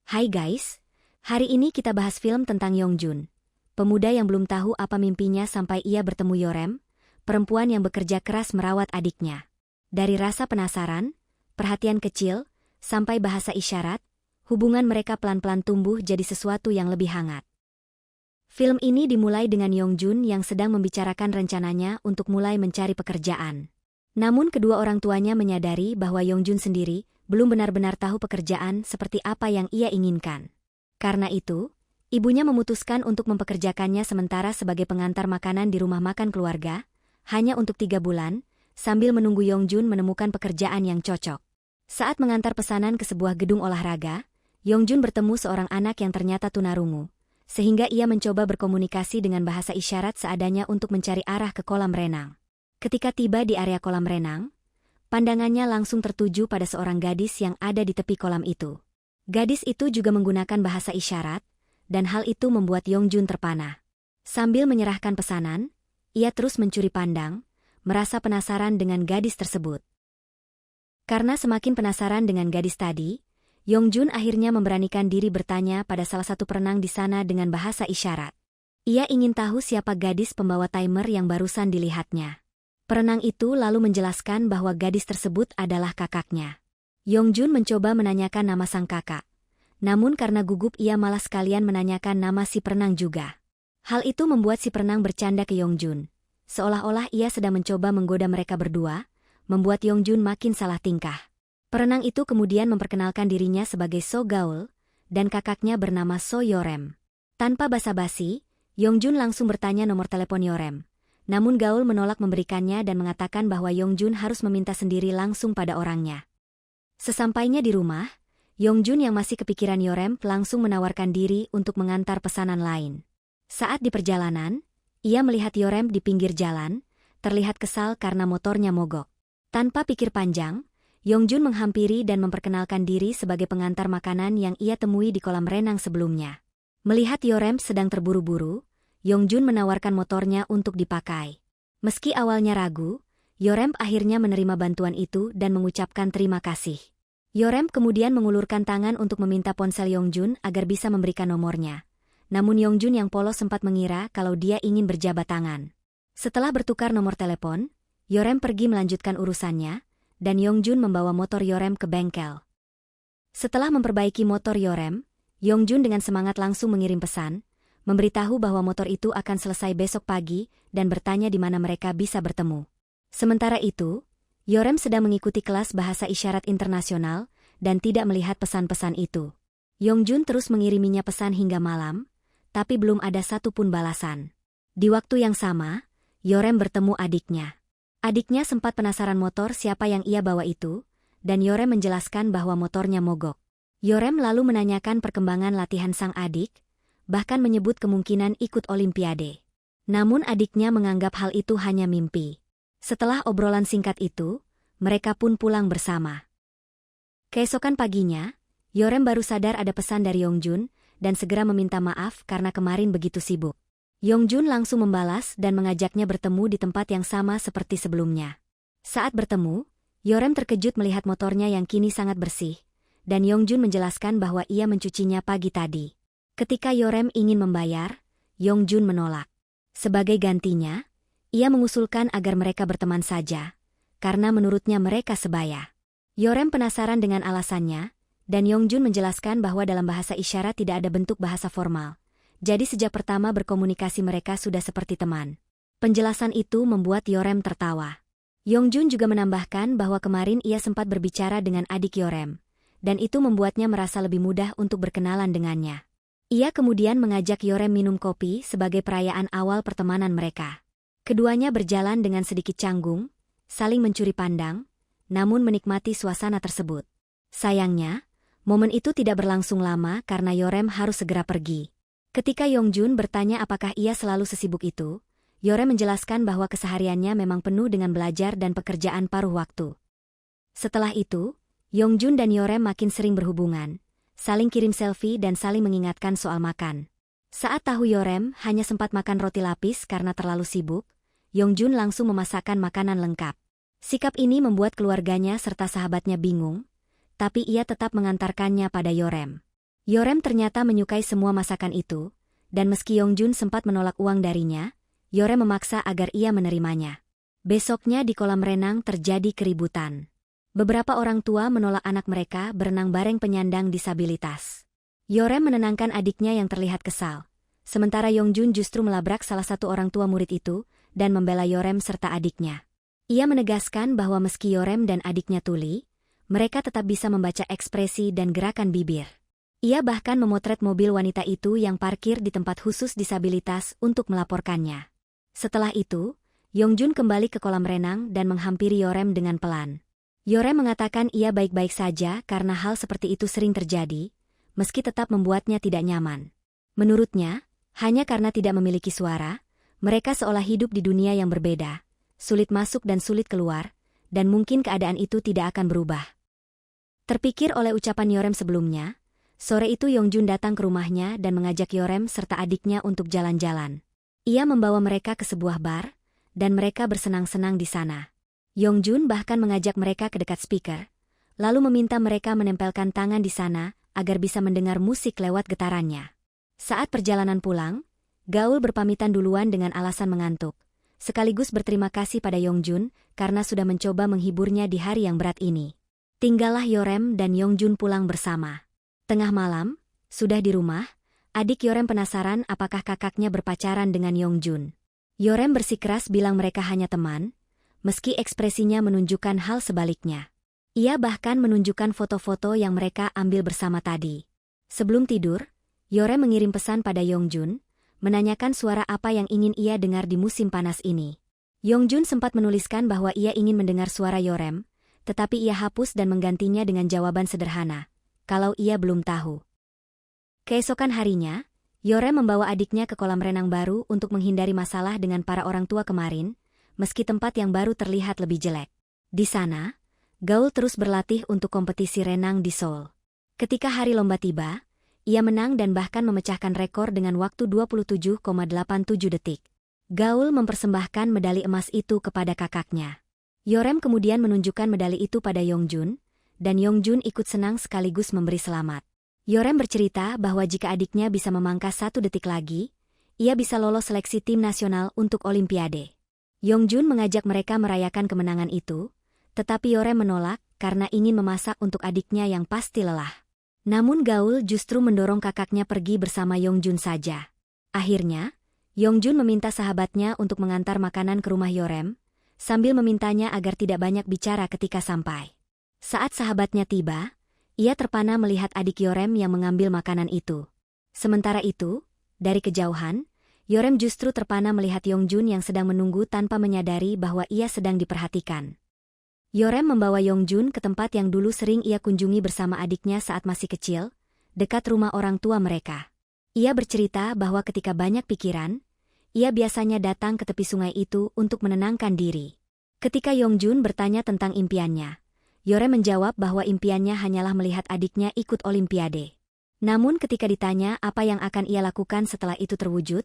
Hai guys, hari ini kita bahas film tentang Yongjun, pemuda yang belum tahu apa mimpinya sampai ia bertemu Yorem, perempuan yang bekerja keras merawat adiknya. Dari rasa penasaran, perhatian kecil, sampai bahasa isyarat, hubungan mereka pelan-pelan tumbuh jadi sesuatu yang lebih hangat. Film ini dimulai dengan Yongjun yang sedang membicarakan rencananya untuk mulai mencari pekerjaan. Namun kedua orang tuanya menyadari bahwa Yongjun sendiri belum benar-benar tahu pekerjaan seperti apa yang ia inginkan. Karena itu, ibunya memutuskan untuk mempekerjakannya sementara sebagai pengantar makanan di rumah makan keluarga, hanya untuk 3 bulan, sambil menunggu Yongjun menemukan pekerjaan yang cocok. Saat mengantar pesanan ke sebuah gedung olahraga, Yongjun bertemu seorang anak yang ternyata tunarungu, sehingga ia mencoba berkomunikasi dengan bahasa isyarat seadanya untuk mencari arah ke kolam renang. Ketika tiba di area kolam renang, pandangannya langsung tertuju pada seorang gadis yang ada di tepi kolam itu. Gadis itu juga menggunakan bahasa isyarat, dan hal itu membuat Yongjun terpana. Sambil menyerahkan pesanan, ia terus mencuri pandang, merasa penasaran dengan gadis tersebut. Karena semakin penasaran dengan gadis tadi, Yongjun akhirnya memberanikan diri bertanya pada salah satu perenang di sana dengan bahasa isyarat. Ia ingin tahu siapa gadis pembawa timer yang barusan dilihatnya. Perenang itu lalu menjelaskan bahwa gadis tersebut adalah kakaknya. Yongjun mencoba menanyakan nama sang kakak. Namun karena gugup ia malah sekalian menanyakan nama si perenang juga. Hal itu membuat si perenang bercanda ke Yongjun. Seolah-olah ia sedang mencoba menggoda mereka berdua, membuat Yongjun makin salah tingkah. Perenang itu kemudian memperkenalkan dirinya sebagai So Gaul, dan kakaknya bernama So Yorem. Tanpa basa-basi, Yongjun langsung bertanya nomor telepon Yorem. Namun Gaul menolak memberikannya dan mengatakan bahwa Yongjun harus meminta sendiri langsung pada orangnya. Sesampainya di rumah, Yongjun yang masih kepikiran Yorem langsung menawarkan diri untuk mengantar pesanan lain. Saat di perjalanan, ia melihat Yorem di pinggir jalan, terlihat kesal karena motornya mogok. Tanpa pikir panjang, Yongjun menghampiri dan memperkenalkan diri sebagai pengantar makanan yang ia temui di kolam renang sebelumnya. Melihat Yorem sedang terburu-buru, Yongjun menawarkan motornya untuk dipakai. Meski awalnya ragu, Yorem akhirnya menerima bantuan itu dan mengucapkan terima kasih. Yorem kemudian mengulurkan tangan untuk meminta ponsel Yongjun agar bisa memberikan nomornya. Namun Yongjun yang polos sempat mengira kalau dia ingin berjabat tangan. Setelah bertukar nomor telepon, Yorem pergi melanjutkan urusannya, dan Yongjun membawa motor Yorem ke bengkel. Setelah memperbaiki motor Yorem, Yongjun dengan semangat langsung mengirim pesan, memberitahu bahwa motor itu akan selesai besok pagi dan bertanya di mana mereka bisa bertemu. Sementara itu, Yorem sedang mengikuti kelas bahasa isyarat internasional dan tidak melihat pesan-pesan itu. Yongjun terus mengiriminya pesan hingga malam, tapi belum ada satupun balasan. Di waktu yang sama, Yorem bertemu adiknya. Adiknya sempat penasaran motor siapa yang ia bawa itu, dan Yorem menjelaskan bahwa motornya mogok. Yorem lalu menanyakan perkembangan latihan sang adik, bahkan menyebut kemungkinan ikut olimpiade. Namun adiknya menganggap hal itu hanya mimpi. Setelah obrolan singkat itu, mereka pun pulang bersama. Keesokan paginya, Yorem baru sadar ada pesan dari Yongjun dan segera meminta maaf karena kemarin begitu sibuk. Yongjun langsung membalas dan mengajaknya bertemu di tempat yang sama seperti sebelumnya. Saat bertemu, Yorem terkejut melihat motornya yang kini sangat bersih, dan Yongjun menjelaskan bahwa ia mencucinya pagi tadi. Ketika Yorem ingin membayar, Yongjun menolak. Sebagai gantinya, ia mengusulkan agar mereka berteman saja, karena menurutnya mereka sebaya. Yorem penasaran dengan alasannya, dan Yongjun menjelaskan bahwa dalam bahasa isyarat tidak ada bentuk bahasa formal. Jadi sejak pertama berkomunikasi mereka sudah seperti teman. Penjelasan itu membuat Yorem tertawa. Yongjun juga menambahkan bahwa kemarin ia sempat berbicara dengan adik Yorem, dan itu membuatnya merasa lebih mudah untuk berkenalan dengannya. Ia kemudian mengajak Yorem minum kopi sebagai perayaan awal pertemanan mereka. Keduanya berjalan dengan sedikit canggung, saling mencuri pandang, namun menikmati suasana tersebut. Sayangnya, momen itu tidak berlangsung lama karena Yorem harus segera pergi. Ketika Yongjun bertanya apakah ia selalu sesibuk itu, Yorem menjelaskan bahwa kesehariannya memang penuh dengan belajar dan pekerjaan paruh waktu. Setelah itu, Yongjun dan Yorem makin sering berhubungan, saling kirim selfie dan saling mengingatkan soal makan. Saat tahu Yorem hanya sempat makan roti lapis karena terlalu sibuk, Yongjun langsung memasakkan makanan lengkap. Sikap ini membuat keluarganya serta sahabatnya bingung, tapi ia tetap mengantarkannya pada Yorem. Yorem ternyata menyukai semua masakan itu, dan meski Yongjun sempat menolak uang darinya, Yorem memaksa agar ia menerimanya. Besoknya di kolam renang terjadi keributan. Beberapa orang tua menolak anak mereka berenang bareng penyandang disabilitas. Yorem menenangkan adiknya yang terlihat kesal. Sementara Yongjun justru melabrak salah satu orang tua murid itu dan membela Yorem serta adiknya. Ia menegaskan bahwa meski Yorem dan adiknya tuli, mereka tetap bisa membaca ekspresi dan gerakan bibir. Ia bahkan memotret mobil wanita itu yang parkir di tempat khusus disabilitas untuk melaporkannya. Setelah itu, Yongjun kembali ke kolam renang dan menghampiri Yorem dengan pelan. Yorem mengatakan ia baik-baik saja karena hal seperti itu sering terjadi, meski tetap membuatnya tidak nyaman. Menurutnya, hanya karena tidak memiliki suara, mereka seolah hidup di dunia yang berbeda, sulit masuk dan sulit keluar, dan mungkin keadaan itu tidak akan berubah. Terpikir oleh ucapan Yorem sebelumnya, sore itu Yongjun datang ke rumahnya dan mengajak Yorem serta adiknya untuk jalan-jalan. Ia membawa mereka ke sebuah bar, dan mereka bersenang-senang di sana. Yongjun bahkan mengajak mereka ke dekat speaker, lalu meminta mereka menempelkan tangan di sana agar bisa mendengar musik lewat getarannya. Saat perjalanan pulang, Gaul berpamitan duluan dengan alasan mengantuk, sekaligus berterima kasih pada Yongjun karena sudah mencoba menghiburnya di hari yang berat ini. Tinggallah Yorem dan Yongjun pulang bersama. Tengah malam, sudah di rumah, adik Yorem penasaran apakah kakaknya berpacaran dengan Yongjun. Yorem bersikeras bilang mereka hanya teman, meski ekspresinya menunjukkan hal sebaliknya. Ia bahkan menunjukkan foto-foto yang mereka ambil bersama tadi. Sebelum tidur, Yorem mengirim pesan pada Yongjun, menanyakan suara apa yang ingin ia dengar di musim panas ini. Yongjun sempat menuliskan bahwa ia ingin mendengar suara Yorem, tetapi ia hapus dan menggantinya dengan jawaban sederhana, kalau ia belum tahu. Keesokan harinya, Yorem membawa adiknya ke kolam renang baru untuk menghindari masalah dengan para orang tua kemarin, meski tempat yang baru terlihat lebih jelek. Di sana, Gaul terus berlatih untuk kompetisi renang di Seoul. Ketika hari lomba tiba, ia menang dan bahkan memecahkan rekor dengan waktu 27,87 detik. Gaul mempersembahkan medali emas itu kepada kakaknya. Yorem kemudian menunjukkan medali itu pada Yongjun, dan Yongjun ikut senang sekaligus memberi selamat. Yorem bercerita bahwa jika adiknya bisa memangkas 1 detik lagi, ia bisa lolos seleksi tim nasional untuk Olimpiade. Yongjun mengajak mereka merayakan kemenangan itu, tetapi Yorem menolak karena ingin memasak untuk adiknya yang pasti lelah. Namun Gaul justru mendorong kakaknya pergi bersama Yongjun saja. Akhirnya, Yongjun meminta sahabatnya untuk mengantar makanan ke rumah Yorem, sambil memintanya agar tidak banyak bicara ketika sampai. Saat sahabatnya tiba, ia terpana melihat adik Yorem yang mengambil makanan itu. Sementara itu, dari kejauhan, Yorem justru terpana melihat Yongjun yang sedang menunggu tanpa menyadari bahwa ia sedang diperhatikan. Yorem membawa Yongjun ke tempat yang dulu sering ia kunjungi bersama adiknya saat masih kecil, dekat rumah orang tua mereka. Ia bercerita bahwa ketika banyak pikiran, ia biasanya datang ke tepi sungai itu untuk menenangkan diri. Ketika Yongjun bertanya tentang impiannya, Yorem menjawab bahwa impiannya hanyalah melihat adiknya ikut Olimpiade. Namun ketika ditanya apa yang akan ia lakukan setelah itu terwujud,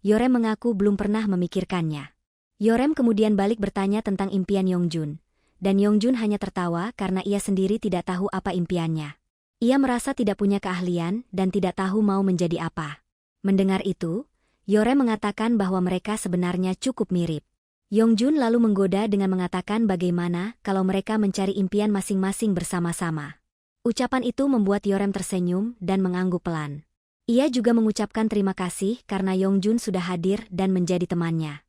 Yorem mengaku belum pernah memikirkannya. Yorem kemudian balik bertanya tentang impian Yongjun, dan Yongjun hanya tertawa karena ia sendiri tidak tahu apa impiannya. Ia merasa tidak punya keahlian dan tidak tahu mau menjadi apa. Mendengar itu, Yorem mengatakan bahwa mereka sebenarnya cukup mirip. Yongjun lalu menggoda dengan mengatakan bagaimana kalau mereka mencari impian masing-masing bersama-sama. Ucapan itu membuat Yorem tersenyum dan mengangguk pelan. Ia juga mengucapkan terima kasih karena Yongjun sudah hadir dan menjadi temannya.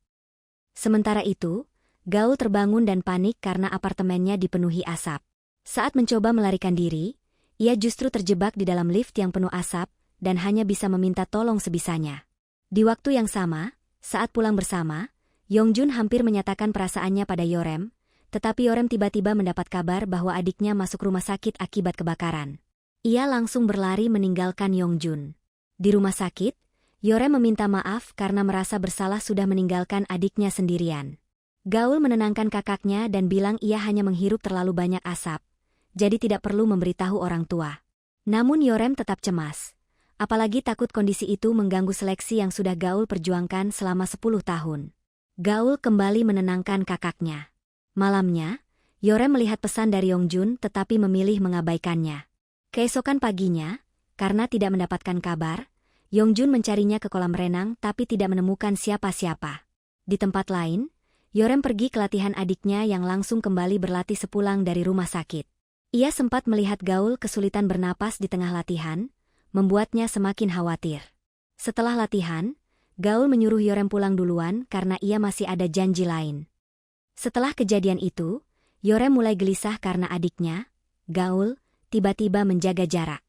Sementara itu, Gaul terbangun dan panik karena apartemennya dipenuhi asap. Saat mencoba melarikan diri, ia justru terjebak di dalam lift yang penuh asap dan hanya bisa meminta tolong sebisanya. Di waktu yang sama, saat pulang bersama, Yongjun hampir menyatakan perasaannya pada Yorem, tetapi Yorem tiba-tiba mendapat kabar bahwa adiknya masuk rumah sakit akibat kebakaran. Ia langsung berlari meninggalkan Yongjun. Di rumah sakit, Yorem meminta maaf karena merasa bersalah sudah meninggalkan adiknya sendirian. Gaul menenangkan kakaknya dan bilang ia hanya menghirup terlalu banyak asap, jadi tidak perlu memberitahu orang tua. Namun Yorem tetap cemas, apalagi takut kondisi itu mengganggu seleksi yang sudah Gaul perjuangkan selama 10 tahun. Gaul kembali menenangkan kakaknya. Malamnya, Yorem melihat pesan dari Yongjun tetapi memilih mengabaikannya. Keesokan paginya, Karena tidak mendapatkan kabar, Yongjun mencarinya ke kolam renang tapi tidak menemukan siapa-siapa. Di tempat lain, Yorem pergi ke latihan adiknya yang langsung kembali berlatih sepulang dari rumah sakit. Ia sempat melihat Gaul kesulitan bernapas di tengah latihan, membuatnya semakin khawatir. Setelah latihan, Gaul menyuruh Yorem pulang duluan karena ia masih ada janji lain. Setelah kejadian itu, Yorem mulai gelisah karena adiknya, Gaul, tiba-tiba menjaga jarak.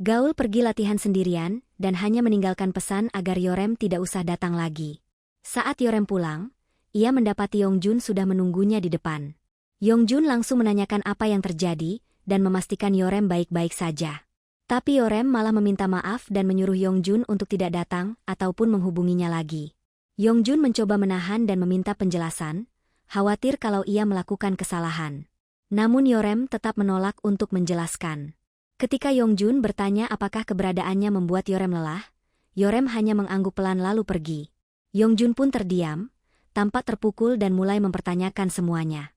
Gaul pergi latihan sendirian dan hanya meninggalkan pesan agar Yorem tidak usah datang lagi. Saat Yorem pulang, ia mendapati Yongjun sudah menunggunya di depan. Yongjun langsung menanyakan apa yang terjadi dan memastikan Yorem baik-baik saja. Tapi Yorem malah meminta maaf dan menyuruh Yongjun untuk tidak datang ataupun menghubunginya lagi. Yongjun mencoba menahan dan meminta penjelasan, khawatir kalau ia melakukan kesalahan. Namun Yorem tetap menolak untuk menjelaskan. Ketika Yongjun bertanya apakah keberadaannya membuat Yorem lelah, Yorem hanya mengangguk pelan lalu pergi. Yongjun pun terdiam, tampak terpukul dan mulai mempertanyakan semuanya.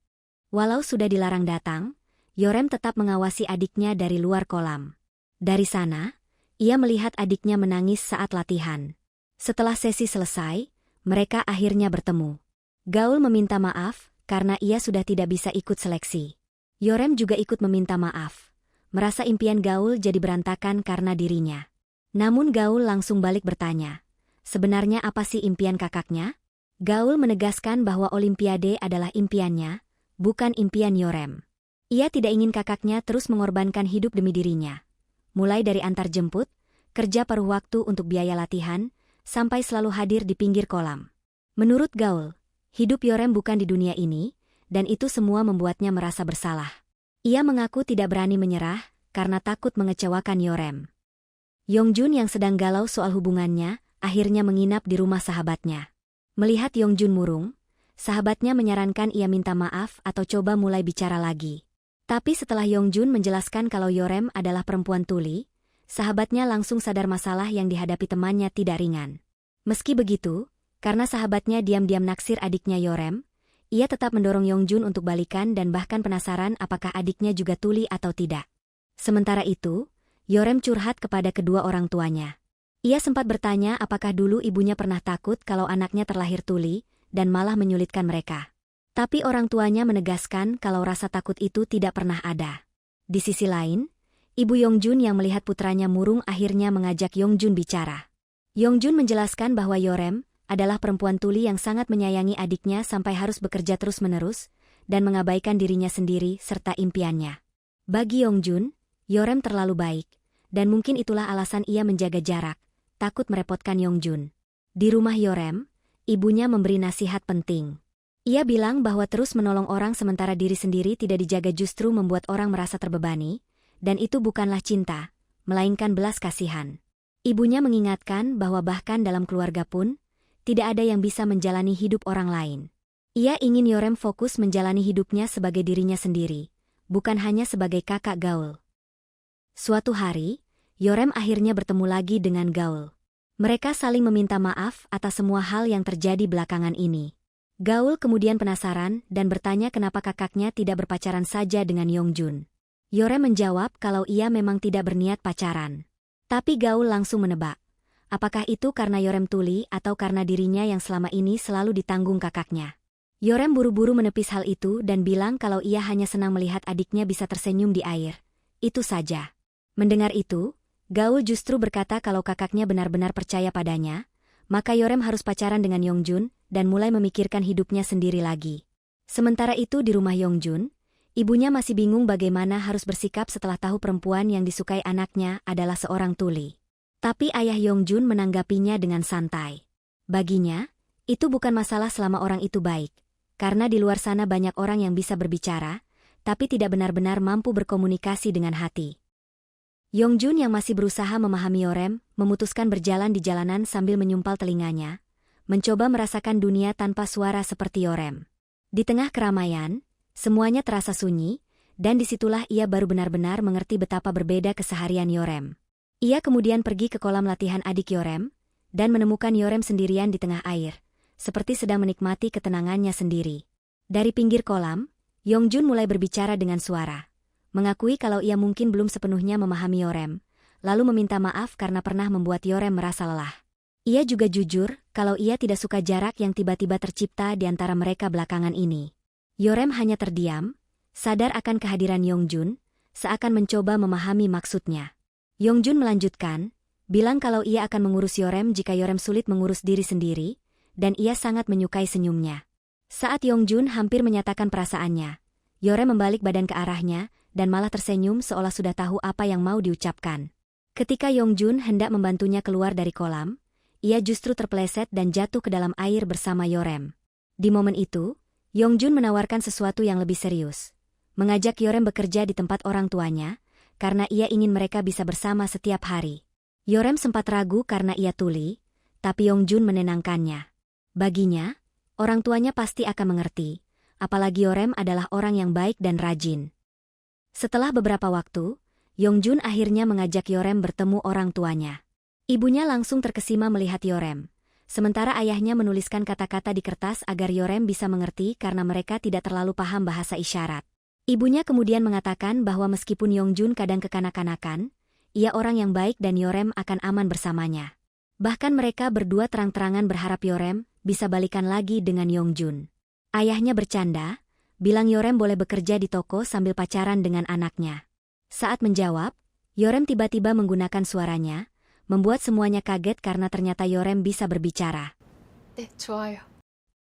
Walau sudah dilarang datang, Yorem tetap mengawasi adiknya dari luar kolam. Dari sana, ia melihat adiknya menangis saat latihan. Setelah sesi selesai, mereka akhirnya bertemu. Gaul meminta maaf karena ia sudah tidak bisa ikut seleksi. Yorem juga ikut meminta maaf. Merasa impian Gaul jadi berantakan karena dirinya. Namun Gaul langsung balik bertanya, sebenarnya apa sih impian kakaknya? Gaul menegaskan bahwa Olimpiade adalah impiannya, bukan impian Yorem. Ia tidak ingin kakaknya terus mengorbankan hidup demi dirinya. Mulai dari antar jemput, kerja paruh waktu untuk biaya latihan, sampai selalu hadir di pinggir kolam. Menurut Gaul, hidup Yorem bukan di dunia ini, dan itu semua membuatnya merasa bersalah. Ia mengaku tidak berani menyerah karena takut mengecewakan Yorem. Yongjun yang sedang galau soal hubungannya, akhirnya menginap di rumah sahabatnya. Melihat Yongjun murung, sahabatnya menyarankan ia minta maaf atau coba mulai bicara lagi. Tapi setelah Yongjun menjelaskan kalau Yorem adalah perempuan tuli, sahabatnya langsung sadar masalah yang dihadapi temannya tidak ringan. Meski begitu, karena sahabatnya diam-diam naksir adiknya Yorem, ia tetap mendorong Yongjun untuk balikan dan bahkan penasaran apakah adiknya juga tuli atau tidak. Sementara itu, Yorem curhat kepada kedua orang tuanya. Ia sempat bertanya apakah dulu ibunya pernah takut kalau anaknya terlahir tuli dan malah menyulitkan mereka. Tapi orang tuanya menegaskan kalau rasa takut itu tidak pernah ada. Di sisi lain, ibu Yongjun yang melihat putranya murung akhirnya mengajak Yongjun bicara. Yongjun menjelaskan bahwa Yorem adalah perempuan tuli yang sangat menyayangi adiknya sampai harus bekerja terus-menerus dan mengabaikan dirinya sendiri serta impiannya. Bagi Yongjun, Yorem terlalu baik, dan mungkin itulah alasan ia menjaga jarak, takut merepotkan Yongjun. Di rumah Yorem, ibunya memberi nasihat penting. Ia bilang bahwa terus menolong orang sementara diri sendiri tidak dijaga justru membuat orang merasa terbebani, dan itu bukanlah cinta, melainkan belas kasihan. Ibunya mengingatkan bahwa bahkan dalam keluarga pun, tidak ada yang bisa menjalani hidup orang lain. Ia ingin Yorem fokus menjalani hidupnya sebagai dirinya sendiri, bukan hanya sebagai kakak Gaul. Suatu hari, Yorem akhirnya bertemu lagi dengan Gaul. Mereka saling meminta maaf atas semua hal yang terjadi belakangan ini. Gaul kemudian penasaran dan bertanya kenapa kakaknya tidak berpacaran saja dengan Yongjun. Yorem menjawab kalau ia memang tidak berniat pacaran. Tapi Gaul langsung menebak. Apakah itu karena Yorem tuli atau karena dirinya yang selama ini selalu ditanggung kakaknya? Yorem buru-buru menepis hal itu dan bilang kalau ia hanya senang melihat adiknya bisa tersenyum di air. Itu saja. Mendengar itu, Gaul justru berkata kalau kakaknya benar-benar percaya padanya, maka Yorem harus pacaran dengan Yongjun dan mulai memikirkan hidupnya sendiri lagi. Sementara itu di rumah Yongjun, ibunya masih bingung bagaimana harus bersikap setelah tahu perempuan yang disukai anaknya adalah seorang tuli. Tapi ayah Yongjun menanggapinya dengan santai. Baginya, itu bukan masalah selama orang itu baik, karena di luar sana banyak orang yang bisa berbicara, tapi tidak benar-benar mampu berkomunikasi dengan hati. Yongjun yang masih berusaha memahami Yorem, memutuskan berjalan di jalanan sambil menyumpal telinganya, mencoba merasakan dunia tanpa suara seperti Yorem. Di tengah keramaian, semuanya terasa sunyi, dan disitulah ia baru benar-benar mengerti betapa berbeda keseharian Yorem. Ia kemudian pergi ke kolam latihan adik Yorem, dan menemukan Yorem sendirian di tengah air, seperti sedang menikmati ketenangannya sendiri. Dari pinggir kolam, Yongjun mulai berbicara dengan suara. Mengakui kalau ia mungkin belum sepenuhnya memahami Yorem, lalu meminta maaf karena pernah membuat Yorem merasa lelah. Ia juga jujur kalau ia tidak suka jarak yang tiba-tiba tercipta di antara mereka belakangan ini. Yorem hanya terdiam, sadar akan kehadiran Yongjun, seakan mencoba memahami maksudnya. Yongjun melanjutkan, bilang kalau ia akan mengurus Yorem jika Yorem sulit mengurus diri sendiri, dan ia sangat menyukai senyumnya. Saat Yongjun hampir menyatakan perasaannya, Yorem membalik badan ke arahnya, dan malah tersenyum seolah sudah tahu apa yang mau diucapkan. Ketika Yongjun hendak membantunya keluar dari kolam, ia justru terpeleset dan jatuh ke dalam air bersama Yorem. Di momen itu, Yongjun menawarkan sesuatu yang lebih serius. Mengajak Yorem bekerja di tempat orang tuanya, karena ia ingin mereka bisa bersama setiap hari. Yorem sempat ragu karena ia tuli, tapi Yongjun menenangkannya. Baginya, orang tuanya pasti akan mengerti, apalagi Yorem adalah orang yang baik dan rajin. Setelah beberapa waktu, Yongjun akhirnya mengajak Yorem bertemu orang tuanya. Ibunya langsung terkesima melihat Yorem, sementara ayahnya menuliskan kata-kata di kertas agar Yorem bisa mengerti karena mereka tidak terlalu paham bahasa isyarat. Ibunya kemudian mengatakan bahwa meskipun Yongjun kadang kekanak-kanakan, ia orang yang baik dan Yorem akan aman bersamanya. Bahkan mereka berdua terang-terangan berharap Yorem bisa balikan lagi dengan Yongjun. Ayahnya bercanda, bilang Yorem boleh bekerja di toko sambil pacaran dengan anaknya. Saat menjawab, Yorem tiba-tiba menggunakan suaranya, membuat semuanya kaget karena ternyata Yorem bisa berbicara. 네, 좋아요.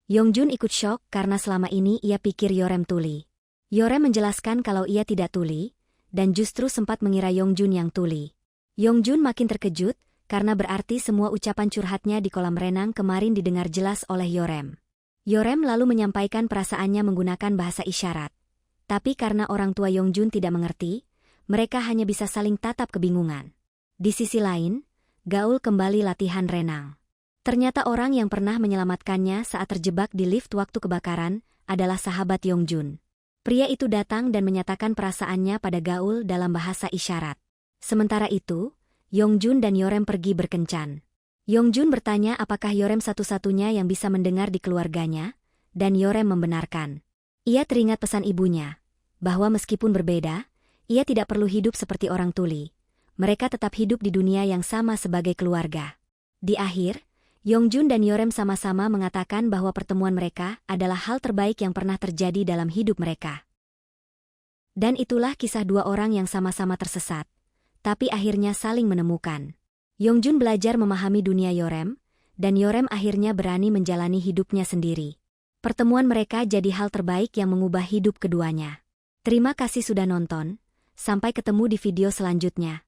Yongjun ikut syok karena selama ini ia pikir Yorem tuli. Yorem menjelaskan kalau ia tidak tuli, dan justru sempat mengira Yongjun yang tuli. Yongjun makin terkejut, karena berarti semua ucapan curhatnya di kolam renang kemarin didengar jelas oleh Yorem. Yorem lalu menyampaikan perasaannya menggunakan bahasa isyarat. Tapi karena orang tua Yongjun tidak mengerti, mereka hanya bisa saling tatap kebingungan. Di sisi lain, Gaul kembali latihan renang. Ternyata orang yang pernah menyelamatkannya saat terjebak di lift waktu kebakaran adalah sahabat Yongjun. Pria itu datang dan menyatakan perasaannya pada Gaul dalam bahasa isyarat. Sementara itu, Yongjun dan Yorem pergi berkencan. Yongjun bertanya apakah Yorem satu-satunya yang bisa mendengar di keluarganya, dan Yorem membenarkan. Ia teringat pesan ibunya, bahwa meskipun berbeda, ia tidak perlu hidup seperti orang tuli. Mereka tetap hidup di dunia yang sama sebagai keluarga. Di akhir, Yongjun dan Yorem sama-sama mengatakan bahwa pertemuan mereka adalah hal terbaik yang pernah terjadi dalam hidup mereka. Dan itulah kisah dua orang yang sama-sama tersesat, tapi akhirnya saling menemukan. Yongjun belajar memahami dunia Yorem, dan Yorem akhirnya berani menjalani hidupnya sendiri. Pertemuan mereka jadi hal terbaik yang mengubah hidup keduanya. Terima kasih sudah nonton, sampai ketemu di video selanjutnya.